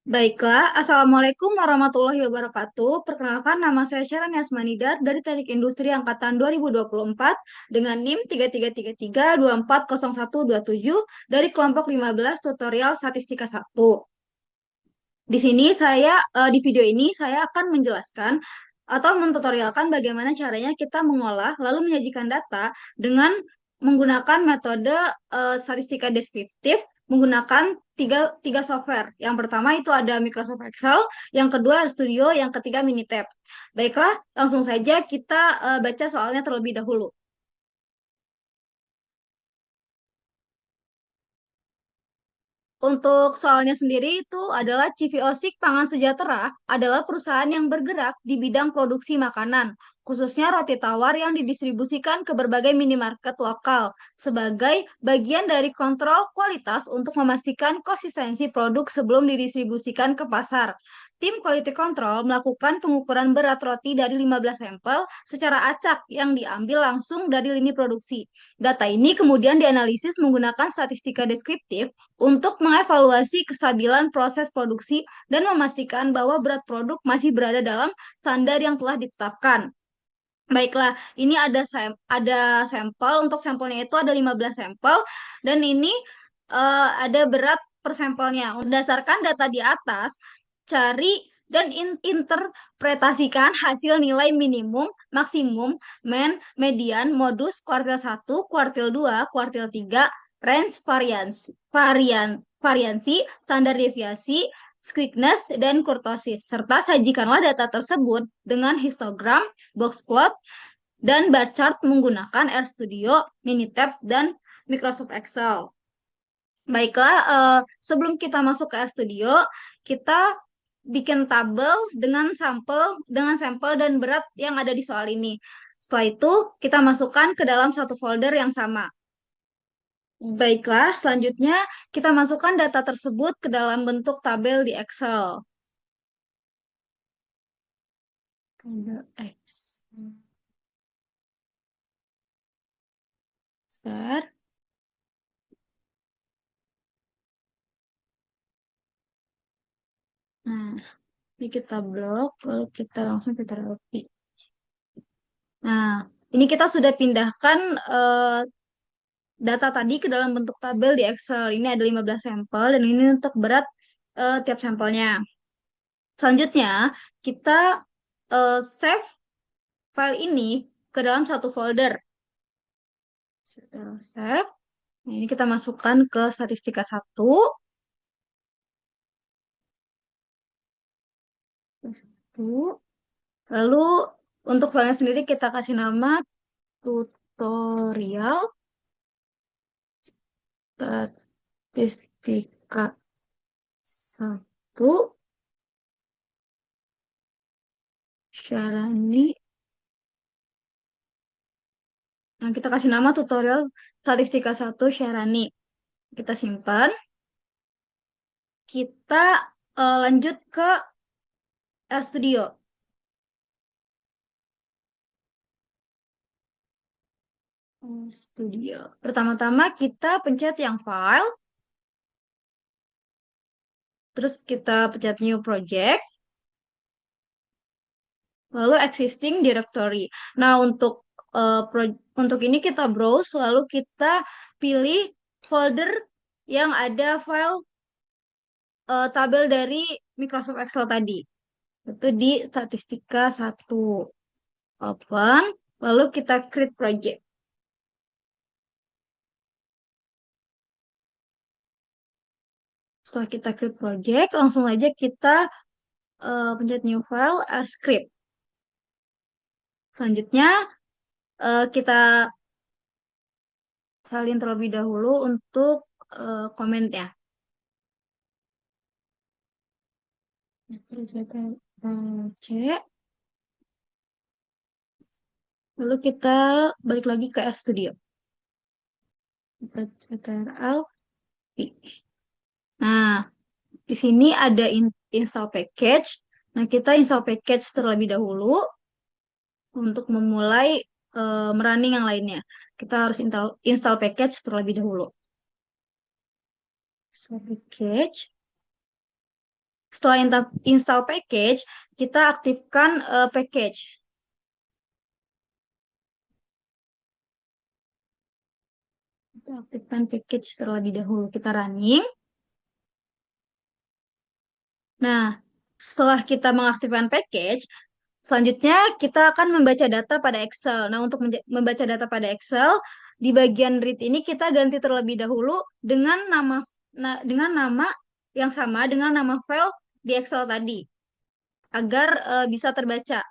Baiklah, Assalamualaikum warahmatullahi wabarakatuh. Perkenalkan, nama saya Sharon Yasmanidar dari Teknik Industri Angkatan 2024 dengan NIM 3333240127 dari kelompok 15 tutorial statistika 1. Di video ini saya akan menjelaskan atau mentutorialkan bagaimana caranya kita mengolah lalu menyajikan data dengan menggunakan metode statistika deskriptif menggunakan tiga software. Yang pertama itu ada Microsoft Excel, yang kedua Studio, yang ketiga Minitab. Baiklah, langsung saja kita baca soalnya terlebih dahulu. Untuk soalnya sendiri itu adalah Civiosik Pangan Sejahtera adalah perusahaan yang bergerak di bidang produksi makanan, khususnya roti tawar yang didistribusikan ke berbagai minimarket lokal sebagai bagian dari kontrol kualitas untuk memastikan konsistensi produk sebelum didistribusikan ke pasar. Tim Quality Control melakukan pengukuran berat roti dari 15 sampel secara acak yang diambil langsung dari lini produksi. Data ini kemudian dianalisis menggunakan statistika deskriptif untuk mengevaluasi kestabilan proses produksi dan memastikan bahwa berat produk masih berada dalam standar yang telah ditetapkan. Baiklah, ini ada sampel. Untuk sampelnya itu ada 15 sampel dan ini ada berat per sampelnya. Berdasarkan data di atas, cari dan interpretasikan hasil nilai minimum, maksimum, median, modus, kuartil 1, kuartil 2, kuartil 3, range variansi, standar deviasi, squeakness, dan kurtosis. Serta sajikanlah data tersebut dengan histogram, box plot, dan bar chart menggunakan RStudio, Minitab, dan Microsoft Excel. Baiklah, sebelum kita masuk ke RStudio, kita bikin tabel dengan sampel dan berat yang ada di soal ini. Setelah itu, kita masukkan ke dalam satu folder yang sama. Baiklah, selanjutnya kita masukkan data tersebut ke dalam bentuk tabel di Excel. Tabel Excel. Besar. Nah, ini kita blok, lalu kita langsung kita copy. Nah, ini kita sudah pindahkan data tadi ke dalam bentuk tabel di Excel. Ini ada 15 sampel dan ini untuk berat tiap sampelnya. Selanjutnya, kita save file ini ke dalam satu folder. Setelah save, nah, ini kita masukkan ke statistika 1. Lalu untuk filenya sendiri kita kasih nama tutorial statistika 1 Syarani. Nah, kita kasih nama tutorial statistika 1 Syarani. Kita simpan. Kita lanjut ke Studio. Studio. Pertama-tama kita pencet yang file, terus kita pencet new project, lalu existing directory. Nah, untuk ini kita browse, lalu kita pilih folder yang ada file tabel dari Microsoft Excel tadi. Itu di statistika 1. Open, lalu kita create project. Setelah kita create project, langsung aja kita pencet new file, script. Selanjutnya, kita salin terlebih dahulu untuk komennya. C. Lalu kita balik lagi ke RStudio. Kita Ctrl V. Nah, di sini ada install package. Nah, kita install package terlebih dahulu untuk memulai merunning yang lainnya. Kita harus install package terlebih dahulu. Install package. Setelah install package, kita aktifkan package. Kita aktifkan package terlebih dahulu. Kita running. Nah, setelah kita mengaktifkan package, selanjutnya kita akan membaca data pada Excel. Nah, untuk membaca data pada Excel, di bagian read ini kita ganti terlebih dahulu dengan nama yang sama dengan nama file di Excel tadi agar bisa terbaca.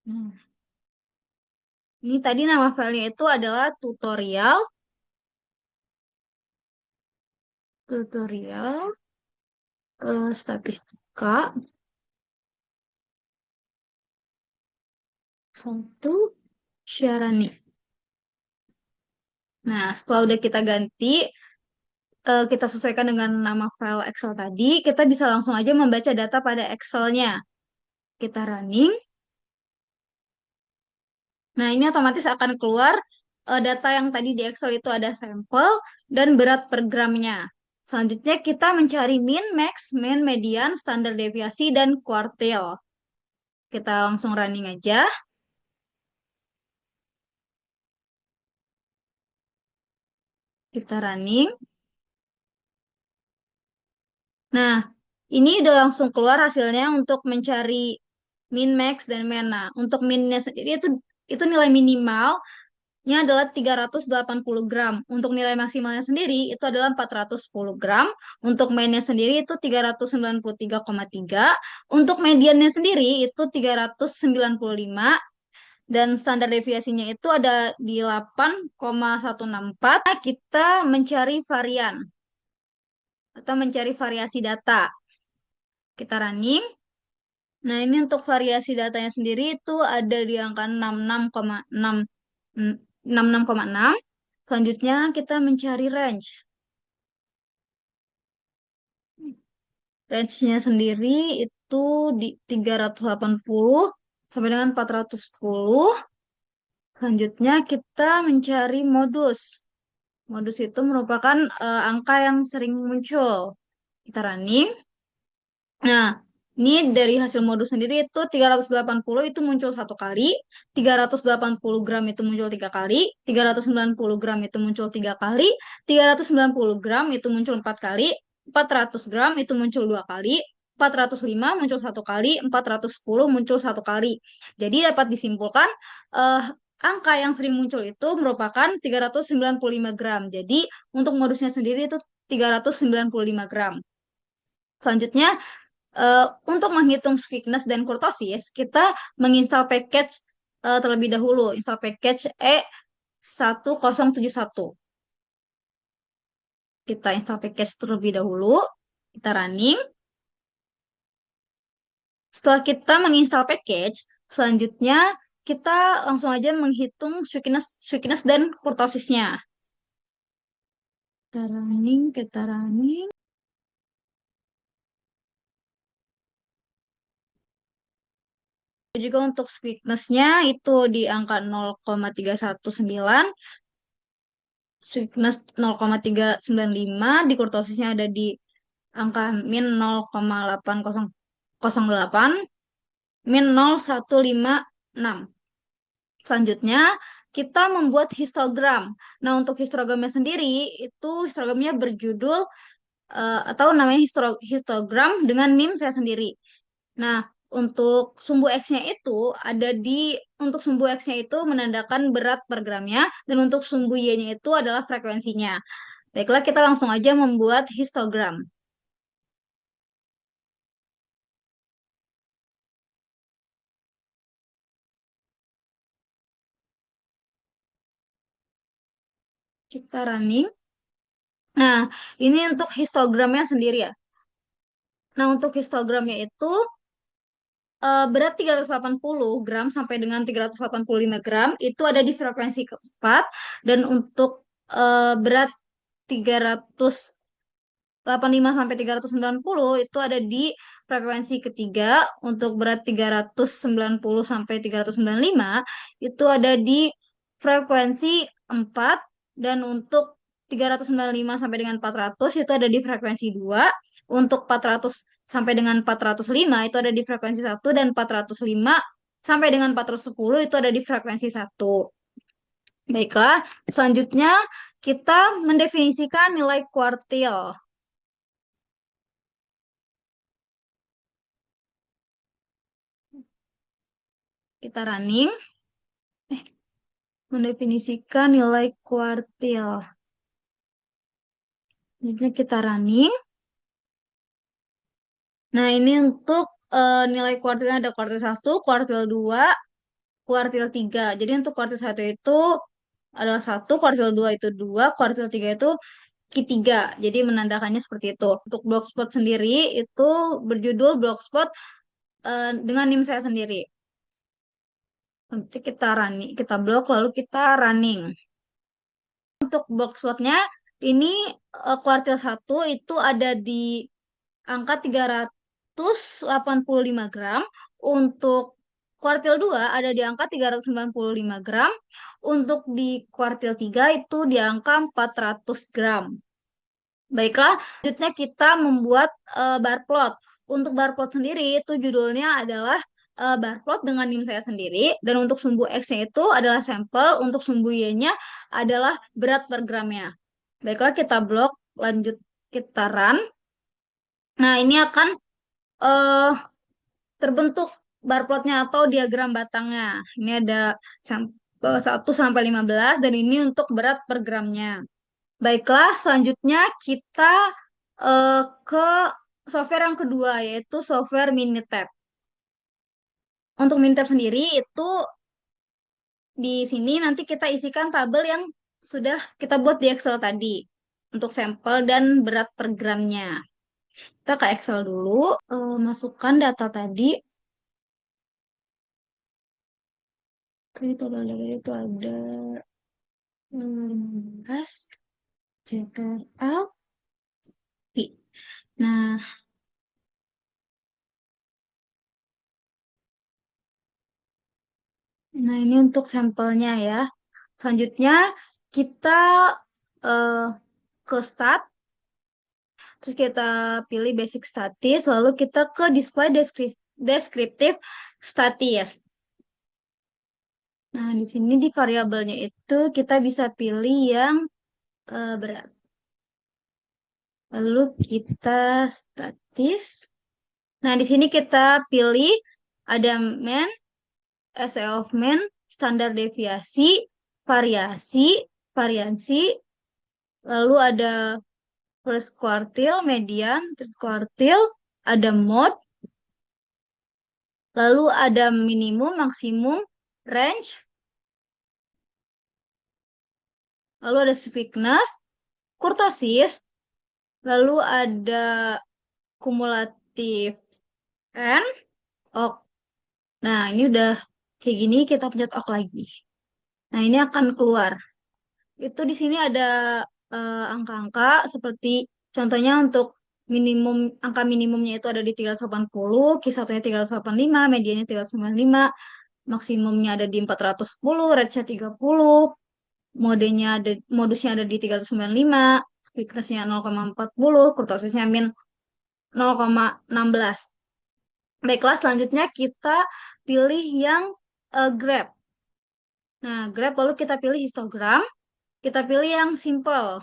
Nah, ini tadi nama filenya itu adalah tutorial statistika satu Syarani. Nah, setelah udah kita ganti, kita sesuaikan dengan nama file Excel tadi, kita bisa langsung aja membaca data pada Excel-nya. Kita running. Nah, ini otomatis akan keluar data yang tadi di Excel itu ada sampel dan berat per gramnya. Selanjutnya kita mencari min, max, mean, median, standar deviasi, dan kuartil. Kita langsung running aja. Kita running. Nah, ini udah langsung keluar hasilnya untuk mencari min, max, dan mean. Nah, untuk minnya sendiri itu nilai minimalnya adalah 380 gram. Untuk nilai maksimalnya sendiri itu adalah 410 gram. Untuk mainnya sendiri itu 393,3. Untuk mediannya sendiri itu 395. Dan standar deviasinya itu ada di 8,164. Kita mencari varian atau mencari variasi data. Kita running. Nah, ini untuk variasi datanya sendiri itu ada di angka 66,6. 66,6. Selanjutnya kita mencari range. Range-nya sendiri itu di 380 sampai dengan 410. Selanjutnya kita mencari modus. Modus itu merupakan angka yang sering muncul. Kita running. Nah, ini dari hasil modus sendiri itu 380 itu muncul satu kali, 380 gram itu muncul tiga kali, 390 gram itu muncul tiga kali, 390 gram itu muncul empat kali, 400 gram itu muncul dua kali, 405 muncul satu kali, 410 muncul satu kali. Jadi dapat disimpulkan eh, angka yang sering muncul itu merupakan 395 gram. Jadi untuk modusnya sendiri itu 395 gram. Selanjutnya, untuk menghitung sweetness dan kurtosis, kita menginstal package terlebih dahulu. Install package E1071. Kita install package terlebih dahulu. Kita running. Setelah kita menginstal package, selanjutnya kita langsung aja menghitung sweetness dan kurtosisnya. Kita running, kita running. Juga untuk sweetness-nya itu di angka 0,319, sweetness 0,395, di kurtosisnya ada di angka min 0,8008, min 0156. Selanjutnya, kita membuat histogram. Nah, untuk histogramnya sendiri, itu histogramnya berjudul atau namanya histogram dengan NIM saya sendiri. Nah, untuk sumbu X-nya itu untuk sumbu X-nya itu menandakan berat per gramnya, dan untuk sumbu Y-nya itu adalah frekuensinya. Baiklah, kita langsung aja membuat histogram. Kita running. Nah, ini untuk histogramnya sendiri ya. Nah, untuk histogramnya itu berat 380 gram sampai dengan 385 gram itu ada di frekuensi keempat, dan untuk berat 385 sampai 390 itu ada di frekuensi ketiga. Untuk berat 390 sampai 395 itu ada di frekuensi 4. Dan untuk 395 sampai dengan 400 itu ada di frekuensi 2. Untuk 400 sampai dengan 405 itu ada di frekuensi 1. Dan 405 sampai dengan 410 itu ada di frekuensi 1. Baiklah, selanjutnya kita mendefinisikan nilai kuartil. Kita running. Mendefinisikan nilai kuartil. Selanjutnya kita running. Nah, ini untuk nilai kuartilnya ada kuartil 1, kuartil 2, kuartil 3. Jadi untuk kuartil 1 itu adalah 1, kuartil 2 itu 2, kuartil 3 itu Q3. Jadi menandakannya seperti itu. Untuk blogspot sendiri itu berjudul blogspot dengan NIM saya sendiri. Nanti kita running, kita blok lalu kita running. Untuk blogspotnya ini kuartil 1 itu ada di angka 385 gram. Untuk kuartil 2 ada di angka 395 gram. Untuk di kuartil 3 itu di angka 400 gram. Baiklah, selanjutnya kita membuat bar plot. Untuk bar plot sendiri itu judulnya adalah bar plot dengan NIM saya sendiri. Dan untuk sumbu X-nya itu adalah sampel, untuk sumbu Y-nya adalah berat per gramnya. Baiklah, kita blok, lanjut kita run. Nah, ini akan eh, terbentuk bar plotnya atau diagram batangnya. Ini ada sampel 1 sampai 15 dan ini untuk berat per gramnya. Baiklah, selanjutnya kita ke software yang kedua yaitu software Minitab. Untuk Minitab sendiri itu di sini nanti kita isikan tabel yang sudah kita buat di Excel tadi untuk sampel dan berat per gramnya. Kita ke Excel dulu, masukkan data tadi. Itu ada 15 CTRL P. Nah, ini untuk sampelnya ya. Selanjutnya kita eh, ke stat, terus kita pilih basic statis, lalu kita ke display descriptive statis. Nah, di sini di variabelnya itu kita bisa pilih yang berat. Lalu kita statis. Nah, di sini kita pilih ada main, essay of main, standar deviasi, variasi, variansi, lalu ada first quartile, median, third quartile, ada mode, lalu ada minimum, maksimum, range, lalu ada thickness, kurtosis, lalu ada kumulatif N, ok. Nah, ini udah kayak gini, kita pencet ok lagi. Nah, ini akan keluar. Itu di sini ada angka-angka seperti contohnya untuk minimum, angka minimumnya itu ada di 380, Q1-nya 385, mediannya 395, maksimumnya ada di 410, range-nya 30, modusnya ada di 395, thickness-nya 0,40, kurtosisnya min 0,16. Baiklah, selanjutnya kita pilih yang graph. Nah, graph lalu kita pilih histogram, kita pilih yang simple.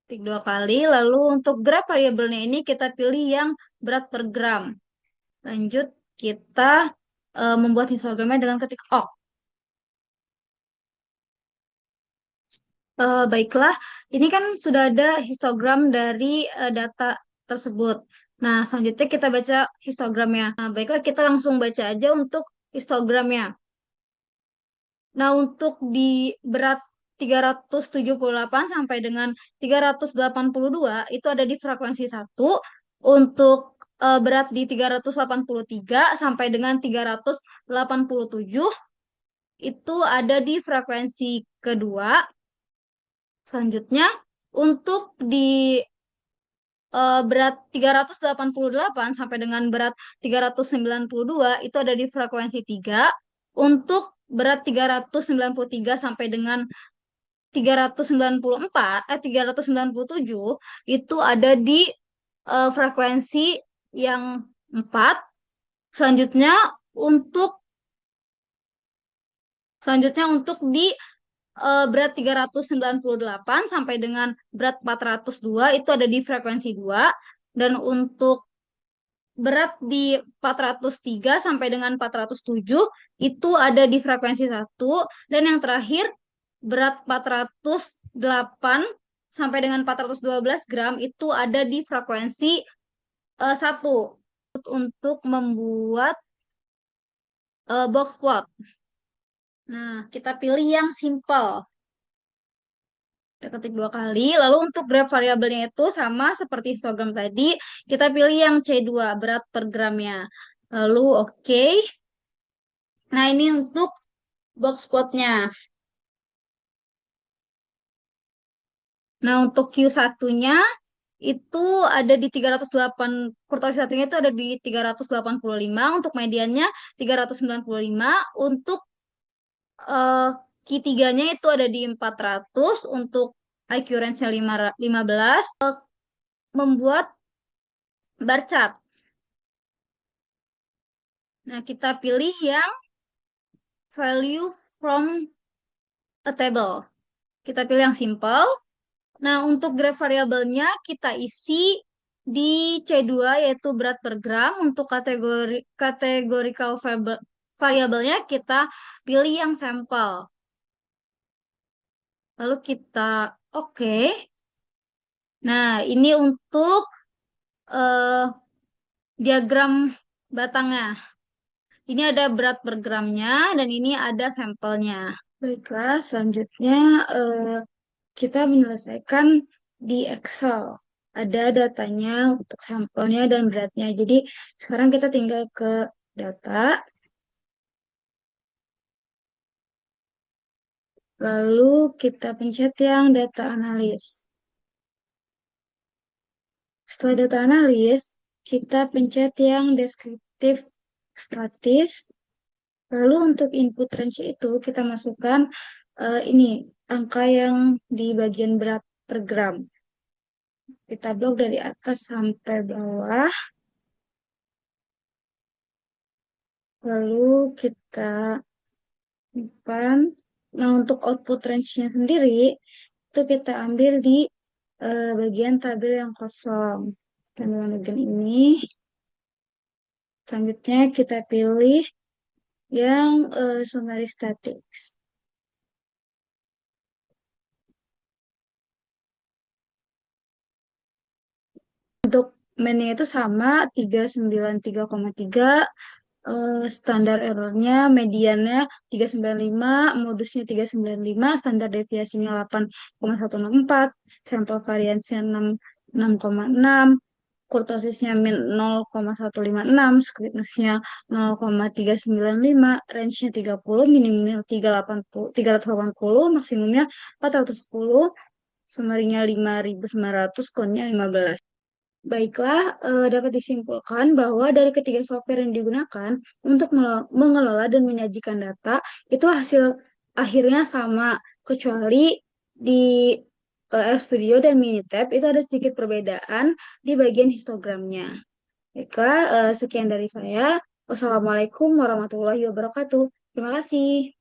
Ketik 2 kali, lalu untuk graph variabelnya ini kita pilih yang berat per gram. Lanjut, kita membuat histogramnya dengan ketik ok. Baiklah, ini kan sudah ada histogram dari data tersebut. Nah, selanjutnya kita baca histogramnya. Nah, baiklah, kita langsung baca aja untuk histogramnya. Nah, untuk di berat 378 sampai dengan 382 itu ada di frekuensi 1. Untuk berat di 383 sampai dengan 387 itu ada di frekuensi kedua. Selanjutnya, untuk di berat 388 sampai dengan berat 392 itu ada di frekuensi 3. Untuk berat 393 sampai dengan 397 itu ada di frekuensi yang 4. Selanjutnya untuk selanjutnya di berat 398 sampai dengan berat 402 itu ada di frekuensi 2, dan untuk berat di 403 sampai dengan 407 itu ada di frekuensi 1, dan yang terakhir berat 408 sampai dengan 412 gram itu ada di frekuensi 1. Untuk membuat box plot. Nah, kita pilih yang simple. Kita ketik 2 kali. Lalu untuk graf variabelnya itu sama seperti histogram tadi. Kita pilih yang C2, berat per gramnya. Lalu oke. Nah, ini untuk box plotnya. Nah, untuk Q1-nya itu ada di 308, kurtosis satunya itu ada di 385, untuk mediannya 395, untuk eh, Q3-nya itu ada di 400, untuk IQ range-nya 15, membuat bar chart. Nah, kita pilih yang value from a table. Kita pilih yang simple. Nah, untuk graf variabelnya kita isi di C2 yaitu berat per gram. Untuk categorical variabelnya kita pilih yang sampel. Lalu kita oke. Nah, ini untuk eh, diagram batangnya. Ini ada berat per gramnya dan ini ada sampelnya. Baiklah, selanjutnya eh, kita menyelesaikan di Excel. Ada datanya untuk sampelnya dan beratnya. Jadi sekarang kita tinggal ke data, lalu kita pencet yang data analis. Setelah data analis, kita pencet yang deskriptif statis. Lalu untuk input range itu kita masukkan ini angka yang di bagian berat per gram. Kita blok dari atas sampai bawah. Lalu kita simpan. Nah, untuk output range-nya sendiri, itu kita ambil di bagian tabel yang kosong. Kita ambil bagian ini. Selanjutnya kita pilih yang summary statics. Untuk mainnya itu sama 393,3, standar errornya, mediannya 395, modusnya 395, standar deviasinya 8,164, sampel variansnya 6,6, kurtosisnya min 0,156, squidness-nya 0,395, range-nya 30, minimal 380, maksimumnya 410, summary-nya 5.900, count-nya 15. Baiklah, dapat disimpulkan bahwa dari ketiga software yang digunakan untuk mengelola dan menyajikan data, itu hasil akhirnya sama, kecuali di RStudio dan Minitab itu ada sedikit perbedaan di bagian histogramnya. Baiklah, sekian dari saya. Wassalamualaikum warahmatullahi wabarakatuh. Terima kasih.